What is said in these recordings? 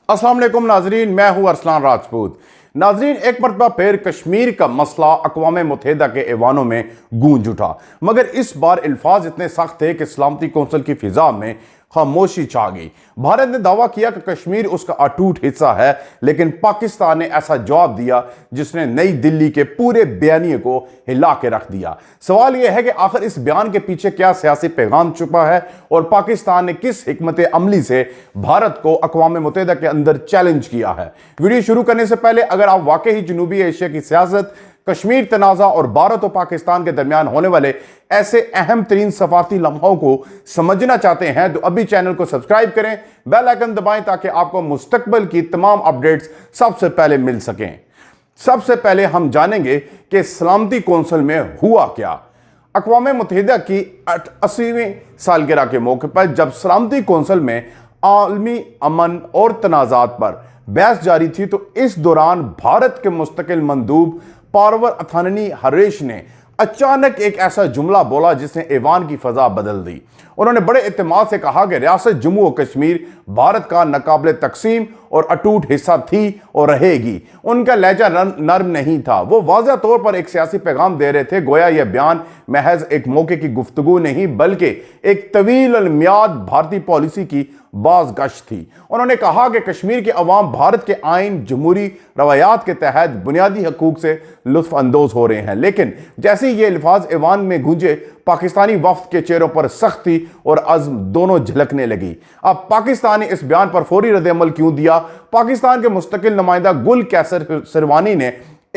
अस्सलाम वालेकुम नाजरीन, मैं हूं अरसलान राजपूत। नाजरीन, एक मरतबा फिर कश्मीर का मसला अक़वाम मुत्तहिदा के ऐवानों में गूंज उठा, मगर इस बार अल्फाज इतने सख्त थे कि सलामती कौंसिल की फिजा में खामोशी छा गई। भारत ने दावा किया कि कश्मीर उसका अटूट हिस्सा है, लेकिन पाकिस्तान ने ऐसा जवाब दिया जिसने नई दिल्ली के पूरे बयानिए को हिला के रख दिया। सवाल यह है कि आखिर इस बयान के पीछे क्या सियासी पैगाम छुपा है और पाकिस्तान ने किस हिकमत अमली से भारत को अक़वाम मुत्तहिदा के अंदर चैलेंज किया है। वीडियो शुरू करने से पहले अगर आप वाकई जनूबी एशिया की सियासत, कश्मीर तनाज़ा और भारत और पाकिस्तान के दरमियान होने वाले ऐसे अहम तरीन सफारती लम्हों को समझना चाहते हैं तो अभी चैनल को सब्सक्राइब करें, बेल आइकन दबाएं ताकि आपको मुस्तकबिल की तमाम अपडेट्स सबसे पहले मिल सकें। सबसे पहले हम जानेंगे कि सलामती कौंसिल में हुआ क्या। अक़वाम मुत्तहिदा की 80वीं सालगिरह के मौके पर जब सलामती कौंसिल में आलमी अमन और तनाज़ात पर बहस जारी थी, तो इस दौरान भारत के मुस्तकिल मंदूब पारवर अथानी हरेश ने अचानक एक ऐसा जुमला बोला जिसने ऐवान की फजा बदल दी। उन्होंने बड़े इत्तेमाद से कहा कि रियासत जम्मू और कश्मीर भारत का नाकाबिले तकसीम और अटूट हिस्सा थी और रहेगी। उनका लहजा नर्म नहीं था, वो वाज़ह तौर पर एक सियासी पैगाम दे रहे थे। गोया यह बयान महज एक मौके की गुफ्तगू नहीं बल्कि एक तवील अलमियाद भारतीय पॉलिसी की बाज़गश्त थी। उन्होंने कहा कि कश्मीर के अवाम भारत के आइन, जमहूरी रवायात के तहत बुनियादी हकूक से लुत्फ अंदोज हो रहे हैं, लेकिन जैसे ये अल्फाज ऐवान में गूंजे, पाकिस्तानी वफ्द के चेहरों पर सख्ती और अज़्म दोनों झलकने लगी। अब पाकिस्तान ने इस बयान पर फौरी रद्द-ए-अमल क्यों दिया? पाकिस्तान के मुस्तकिल नुमाइंदा गुल कैसर सिरवानी ने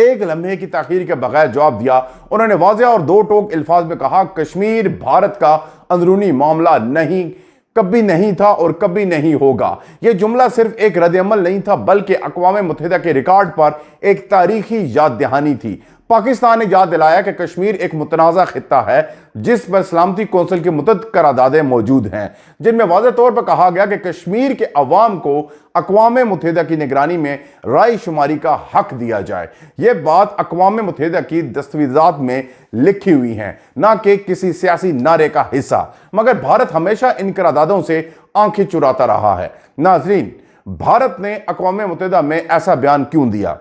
एक लम्हे की ताखीर के बगैर जवाब दिया। उन्होंने वाज़ेह और दो टोक अल्फाज में कहा, कश्मीर भारत का अंदरूनी मामला नहीं, कभी नहीं था और कभी नहीं होगा। यह जुमला सिर्फ एक रद्द-ए-अमल नहीं था बल्कि अक़वाम मुत्तहिदा के रिकॉर्ड पर एक तारीखी याद दहानी थी। पाकिस्तान ने याद दिलाया कि कश्मीर एक मुतनाज़ा खित्ता है जिस पर सलामती कौंसिल की मुतअद्दिद करारदादें मौजूद हैं, जिनमें वाज़ेह तौर पर कहा गया कि कश्मीर के अवाम को अक़वाम मुत्तहिदा की निगरानी में राय शुमारी का हक दिया जाए। यह बात अक़वाम मुत्तहिदा की दस्तावेज़ात में लिखी हुई है, ना कि किसी सियासी नारे का हिस्सा। मगर भारत हमेशा इन करारदादों से आंखें चुराता रहा है। नाज़रीन, भारत ने अक़वाम मुत्तहिदा में ऐसा बयान क्यों दिया?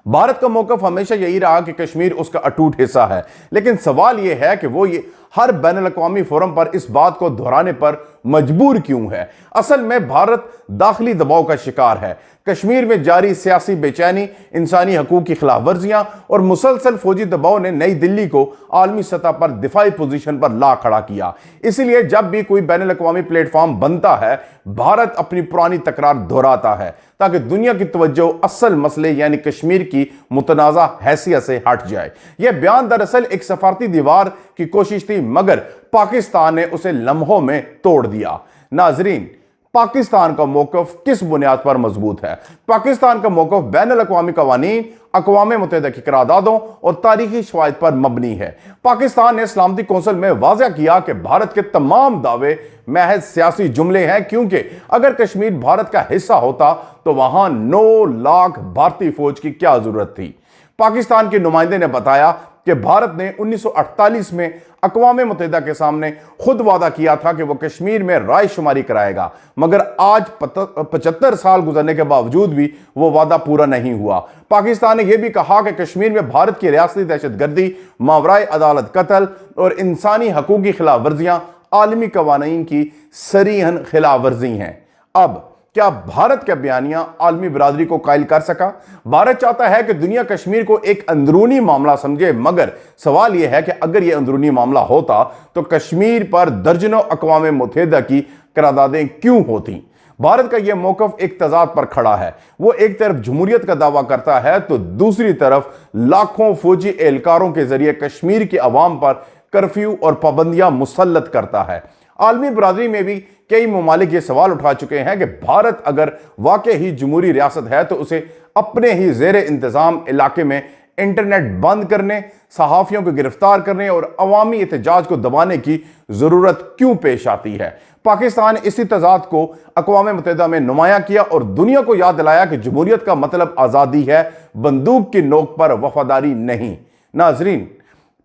भारत का मौक़िफ़ हमेशा यही रहा कि कश्मीर उसका अटूट हिस्सा है, लेकिन सवाल यह है कि वो ये हर बैनुल-अक़वामी फोरम पर इस बात को दोहराने पर मजबूर क्यों है? असल में भारत दाखिली दबाव का शिकार है। कश्मीर में जारी सियासी बेचैनी, इंसानी हकूक़ की खिलाफ वर्जियाँ और मुसलसल फौजी दबाव ने नई दिल्ली को आलमी सतह पर दिफाई पोजीशन पर ला खड़ा किया। इसीलिए जब भी कोई बैनुल-अक़वामी प्लेटफॉर्म बनता है, भारत अपनी पुरानी तकरार दोहराता है ताकि दुनिया की तवज्जो असल मसले यानी कश्मीर की मुतनाज़ा हैसियत से हट जाए। यह बयान दरअसल एक सफारती दीवार की कोशिश थी, मगर पाकिस्तान ने उसे लम्हों में तोड़ दिया। नाजरीन, पाकिस्तान का मौक़िफ़ किस बुनियाद पर मजबूत है? पाकिस्तान का मौक़िफ़ बैनुल-अक़वामी क़वानीन, अक़वाम मुत्तहिदा की करारदादों और तारीखी शवाहिद पर मबनी है। पाकिस्तान ने सलामती कौंसिल में वाज़ेह किया कि भारत के तमाम दावे महज सियासी जुमले हैं, क्योंकि अगर कश्मीर भारत का हिस्सा होता तो वहां 9 लाख भारतीय फौज की क्या जरूरत थी। पाकिस्तान के नुमाइंदे ने बताया कि भारत ने 1948 में अक़वाम मुत्तहिदा के सामने खुद वादा किया था कि वो कश्मीर में राय शुमारी कराएगा, मगर आज 75 साल गुजरने के बावजूद भी वो वादा पूरा नहीं हुआ। पाकिस्तान ने यह भी कहा कि कश्मीर में भारत की रियासती दहशतगर्दी, मावराए अदालत कत्ल और इंसानी हकूक़ की खिलाफ वर्जियाँ आलमी कवानीन की सरीहन खिलाफ वर्जी हैं। अब क्या भारत का बयानिया आलमी बरादरी को कायल कर सका? भारत चाहता है कि दुनिया कश्मीर को एक अंदरूनी मामला समझे, मगर सवाल यह है कि अगर यह अंदरूनी मामला होता तो कश्मीर पर दर्जनों अक़वाम मुत्तहिदा की करारदादें क्यों होती? भारत का यह मौक़िफ़ एक तज़ाद पर खड़ा है। वो एक तरफ जमहूरियत का दावा करता है तो दूसरी तरफ लाखों फौजी एहलकारों के जरिए कश्मीर के अवाम पर कर्फ्यू और पाबंदियां मुसल्लत करता है। आलमी बरादरी में भी कई ममालिक ये सवाल उठा चुके हैं कि भारत अगर वाकई ही जमहूरी रियासत है तो उसे अपने ही ज़ेरे इंतज़ाम इलाके में इंटरनेट बंद करने, सहाफ़ियों को गिरफ्तार करने और अवामी एहतजाज को दबाने की ज़रूरत क्यों पेश आती है? पाकिस्तान इसी तज़ाद को अक़वाम मुत्तहिदा में नुमायां किया और दुनिया को याद दिलाया कि जमहूरियत का मतलब आज़ादी है, बंदूक की नोक पर वफादारी नहीं। नाजरीन,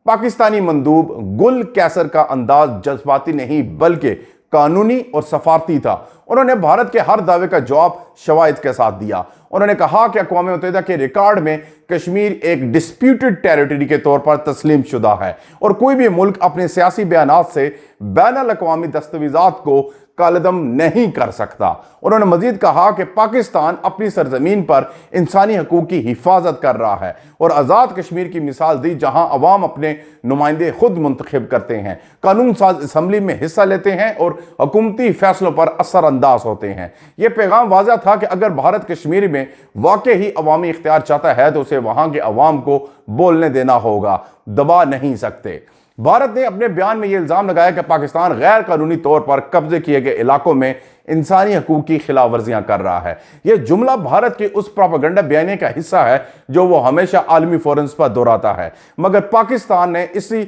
पाकिस्तानी मंदूब गुल कैसर का अंदाज जज्बाती नहीं बल्कि कानूनी और सफारती था। उन्होंने भारत के हर दावे का जवाब शवाहिद के साथ दिया। उन्होंने कहा कि अक़वाम मुत्तहिदा के रिकॉर्ड में कश्मीर एक डिस्प्यूटेड टेरिटरी के तौर पर तस्लीम शुदा है और कोई भी मुल्क अपने सियासी बयानात से बैनुल अक़वामी दस्तावेज़ात को कालदम नहीं कर सकता। उन्होंने मजीद कहा कि पाकिस्तान अपनी सरजमीन पर इंसानी हकूक़ की हिफाजत कर रहा है और आज़ाद कश्मीर की मिसाल दी, जहां अवाम अपने नुमाइंदे खुद मुंतखब करते हैं, कानून साज असम्बली में हिस्सा लेते हैं और हुकूमती फैसलों पर असर अंदाज होते हैं। यह पैगाम वाज़ह था कि अगर भारत कश्मीर में वाकई ही अवामी इख्तियार चाहता है तो उसे वहां के अवाम को बोलने देना होगा, दबा नहीं सकते। भारत ने अपने बयान में यह इल्जाम लगाया कि पाकिस्तान गैर कानूनी तौर पर कब्जे किए गए इलाकों में इंसानी हकूक़ की खिलाफ वर्जियां कर रहा है। यह जुमला भारत के उस प्रोपेगेंडा बयानी का हिस्सा है जो वो हमेशा आलमी फोरम्स पर दोहराता है, मगर पाकिस्तान ने इसी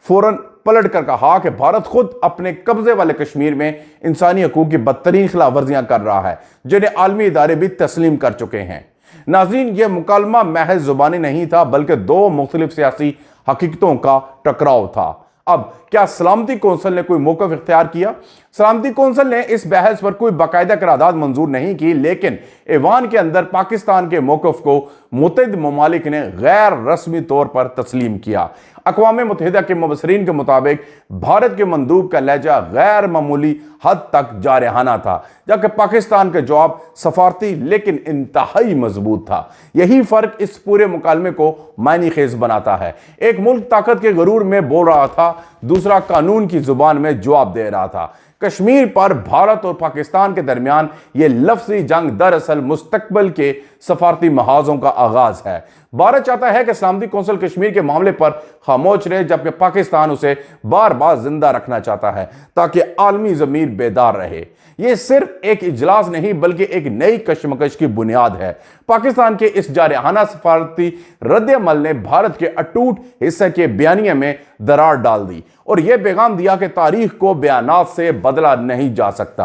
फौरन पलट कर कहा कि भारत खुद अपने कब्जे वाले कश्मीर में इंसानी हकूक़ की बदतरीन खिलाफ वर्जियां कर रहा है, जिन्हें आलमी इदारे भी तस्लीम कर चुके हैं। नाज़रीन, यह मुकालमा महज जुबानी नहीं था बल्कि दो मुख्तलिफ सियासी हकीकतों का टकराव था। अब क्या सलामती कौंसिल ने कोई मौक़िफ़ इख्तियार किया? सलामती कौंसिल ने इस बहस पर कोई बाकायदा करारदाद मंजूर नहीं की, लेकिन ऐवान के अंदर पाकिस्तान के मौक़िफ़ को मुत्तहिद ममालिक ने गैर रस्मी तौर पर तस्लीम किया। अक़वाम मुत्तहिदा के मुबसरीन के मुताबिक भारत के मंदूब का लहजा गैर मामूली हद तक जारहाना था, जबकि पाकिस्तान का जवाब सफारती लेकिन इंतहाई मजबूत था। यही फ़र्क इस पूरे मुकालमे को मायने खेज बनाता है। एक मुल्क ताकत के गरूर में बोल रहा था, दूसरा कानून की जुबान में जवाब दे रहा था। कश्मीर पर भारत और पाकिस्तान के दरमियान यह लफ्ज़ी जंग दरअसल मुस्तकबिल के सफारती महाजों का आगाज है। भारत चाहता है कि सलामती कौंसिल कश्मीर के मामले पर खामोश रहे, जबकि पाकिस्तान उसे बार बार जिंदा रखना चाहता है ताकि आलमी ज़मीर बेदार रहे। यह सिर्फ एक इजलास नहीं बल्कि एक नई कशमकश की बुनियाद है। पाकिस्तान के इस जारहाना सफारती रद्द-ए-अमल ने भारत के अटूट हिस्से के बयानिया में दरार डाल दी और यह पैगाम दिया कि तारीख को बयानात से बदला नहीं जा सकता।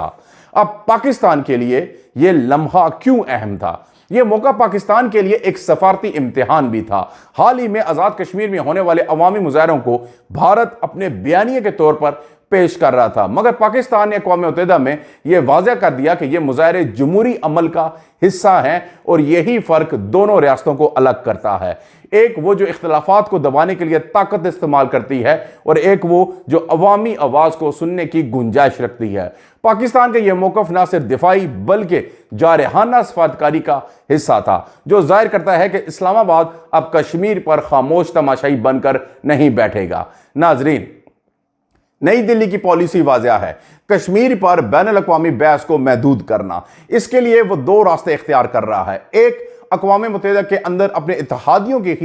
अब पाकिस्तान के लिए यह लम्हा क्यों अहम था? यह मौका पाकिस्तान के लिए एक सफारती इम्तिहान भी था। हाल ही में आज़ाद कश्मीर में होने वाले अवामी मुजाहरों को भारत अपने बयानिए के तौर पर पेश कर रहा था, मगर पाकिस्तान ने अक़वाम मुत्तहिदा में यह वाज़ह कर दिया कि यह मुजाहरे जमहूरी अमल का हिस्सा हैं और यही फ़र्क दोनों रियासतों को अलग करता है। एक वो जो इख्तिलाफात को दबाने के लिए ताकत इस्तेमाल करती है और एक वो जो अवामी आवाज़ को सुनने की गुंजाइश रखती है। पाकिस्तान का यह मौक़िफ़ न सिर्फ दिफाई बल्कि जारहाना सफारतकारी का हिस्सा था, जो जाहिर करता है कि इस्लामाबाद अब कश्मीर पर खामोश तमाशाई बनकर नहीं बैठेगा। नाजरीन, नई दिल्ली की पॉलिसी वाज़ह है, कश्मीर पर बैनुल अक़वामी बहस को महदूद करना। इसके लिए वो दो रास्ते इख्तियार कर रहा है। एक, अक़वाम मुत्तहिदा के अंदर अपने इत्तेहादियों की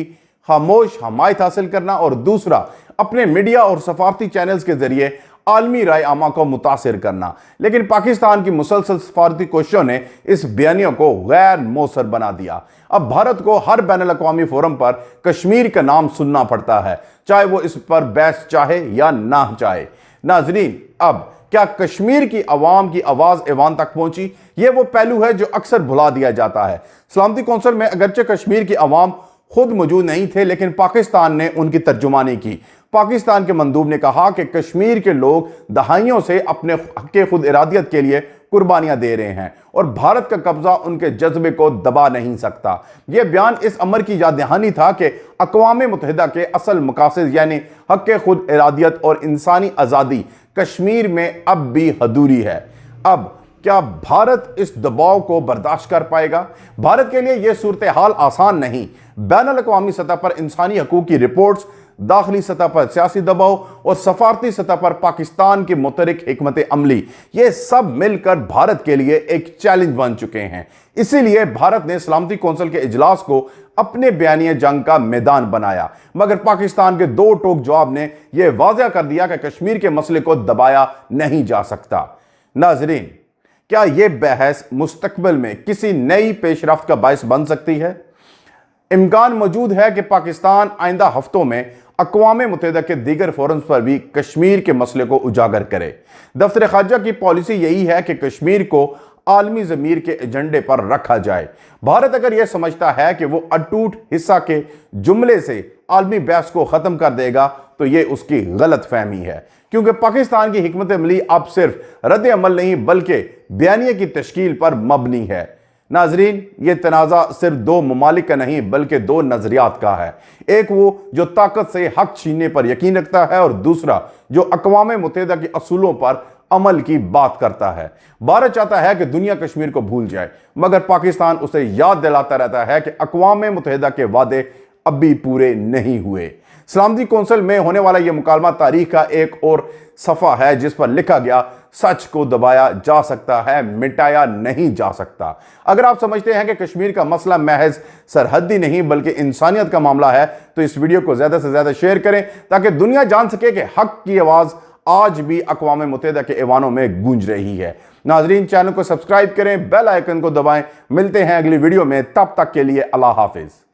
खामोश हमायत हासिल करना, और दूसरा, अपने मीडिया और सफारती चैनल्स के जरिए आलमी राय आमा को मुतासिर करना। लेकिन पाकिस्तान की मुसलसल सफारती कोशिशों ने इस बयानियों को गैर मौसर बना दिया। अब भारत को हर बैनुल अक़वामी फोरम पर कश्मीर का नाम सुनना पड़ता है, चाहे वो इस पर बहस चाहे या ना चाहे। नाजरीन, अब क्या कश्मीर की आवाम की आवाज़ ऐवान तक पहुंची? ये वो पहलू है जो अक्सर भुला दिया जाता है। सलामती कौंसिल में अगरचे कश्मीर की आवाम खुद मौजूद नहीं थे, लेकिन पाकिस्तान ने उनकी तर्जुमानी की। पाकिस्तान के मंदूब ने कहा कि कश्मीर के लोग दहाइयों से अपने हक़ खुद इरादियत के लिए कुर्बानियां दे रहे हैं और भारत का कब्जा उनके जज्बे को दबा नहीं सकता। यह बयान इस अमर की याद दहानी था कि अक़वाम मुत्तहिदा के असल मकासद यानी हक़ खुद इरादियत और इंसानी आज़ादी कश्मीर में अब भी अधूरी है। अब क्या भारत इस दबाव को बर्दाश्त कर पाएगा? भारत के लिए यह सूरत हाल आसान नहीं। बैनुल अक़वामी सतह पर इंसानी हकूक़ की रिपोर्ट्स, दाखिली सतह पर सियासी दबाव और सफारती सतह पर पाकिस्तान की मुतरिक हिकमत अमली, ये सब मिलकर भारत के लिए एक चैलेंज बन चुके हैं। इसीलिए भारत ने सलामती कौंसिल के इजलास को अपने बयानिए जंग का मैदान बनाया, मगर पाकिस्तान के दो टोक जवाब ने यह वाज़ह कर दिया कि कश्मीर के मसले को दबाया नहीं जा सकता। नाजरीन, क्या यह बहस मुस्तकबिल में किसी नई पेशरफ्त का बायस बन सकती है? इम्कान मौजूद है कि पाकिस्तान आइंदा हफ्तों में अक़वाम मुत्तहिदा के दीगर फोरम्स पर भी कश्मीर के मसले को उजागर करे। दफ्तर ख़ारजा की पॉलिसी यही है कि कश्मीर को आलमी ज़मीर के एजेंडे पर रखा जाए। भारत अगर यह समझता है कि वो अटूट हिस्सा के जुमले से आलमी बहस को ख़त्म कर देगा تو یہ اس کی غلط فہمی ہے، کیونکہ پاکستان کی حکمت عملی اب صرف رد عمل نہیں بلکہ بیانیے کی تشکیل پر مبنی ہے۔ ناظرین، یہ تنازع صرف دو ممالک کا نہیں بلکہ دو نظریات کا ہے، ایک وہ جو طاقت سے حق چھیننے پر یقین رکھتا ہے اور دوسرا جو اقوام متحدہ کے اصولوں پر عمل کی بات کرتا ہے۔ بھارت چاہتا ہے کہ دنیا کشمیر کو بھول جائے، مگر پاکستان اسے یاد دلاتا رہتا ہے کہ اقوام متحدہ کے وعدے اب بھی پورے نہیں ہوئے۔ سلامتی کونسل میں ہونے والا یہ مکالمہ تاریخ کا ایک اور صفحہ ہے جس پر لکھا گیا، سچ کو دبایا جا سکتا ہے، مٹایا نہیں جا سکتا۔ اگر آپ سمجھتے ہیں کہ کشمیر کا مسئلہ محض سرحدی نہیں بلکہ انسانیت کا معاملہ ہے تو اس ویڈیو کو زیادہ سے زیادہ شیئر کریں تاکہ دنیا جان سکے کہ حق کی آواز آج بھی اقوام متحدہ کے ایوانوں میں گونج رہی ہے۔ ناظرین، چینل کو سبسکرائب کریں، بیل آئیکن کو دبائیں۔ ملتے ہیں اگلی ویڈیو میں، تب تک کے لیے اللہ حافظ۔